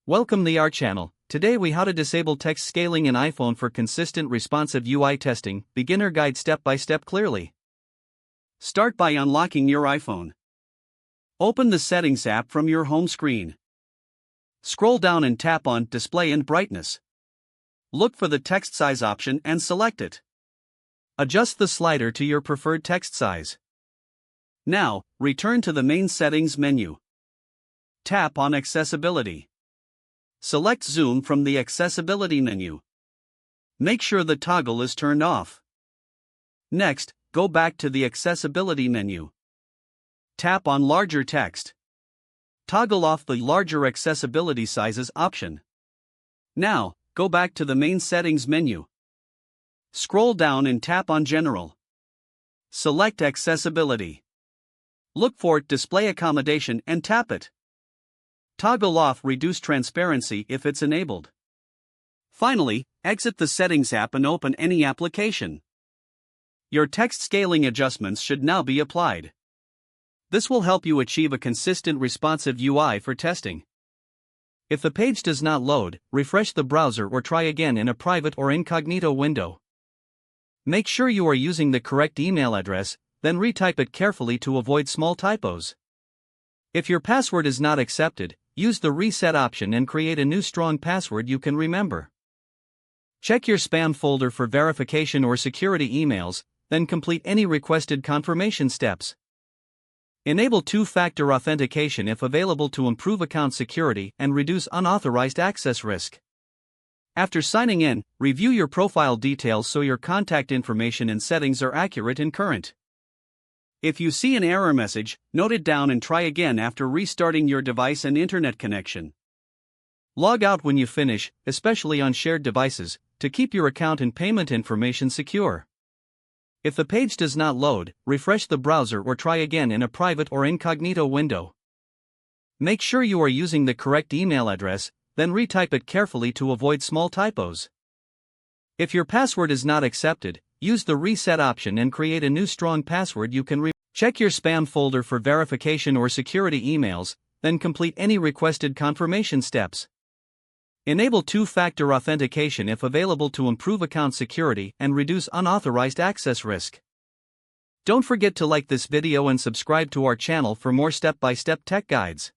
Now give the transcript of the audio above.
Welcome to our channel. Today we how to disable text scaling in iPhone for consistent responsive UI testing. Beginner guide step by step clearly. Start by unlocking your iPhone. Open the Settings app from your home screen. Scroll down and tap on Display and Brightness. Look for the text size option and select it. Adjust the slider to your preferred text size. Now, return to the main settings menu. Tap on Accessibility. Select Zoom from the Accessibility menu. Make sure the toggle is turned off. Next, go back to the Accessibility menu. Tap on Larger Text. Toggle off the Larger Accessibility Sizes option. Now, go back to the main settings menu. Scroll down and tap on General. Select Accessibility. Look for Display Accommodation and tap it. Toggle off Reduce Transparency if it's enabled. Finally, exit the Settings app and open any application. Your text scaling adjustments should now be applied. This will help you achieve a consistent responsive UI for testing. If the page does not load, refresh the browser or try again in a private or incognito window. Make sure you are using the correct email address, then retype it carefully to avoid small typos. If your password is not accepted, use the reset option and create a new strong password you can remember. Check your spam folder for verification or security emails, then complete any requested confirmation steps. Enable two-factor authentication if available to improve account security and reduce unauthorized access risk. After signing in, review your profile details so your contact information and settings are accurate and current. If you see an error message, note it down and try again after restarting your device and internet connection. Log out when you finish, especially on shared devices, to keep your account and payment information secure. If the page does not load, refresh the browser or try again in a private or incognito window. Make sure you are using the correct email address, then retype it carefully to avoid small typos. If your password is not accepted, use the reset option and create a new strong password you can Check your spam folder for verification or security emails, then complete any requested confirmation steps. Enable two-factor authentication if available to improve account security and reduce unauthorized access risk. Don't forget to like this video and subscribe to our channel for more step-by-step tech guides.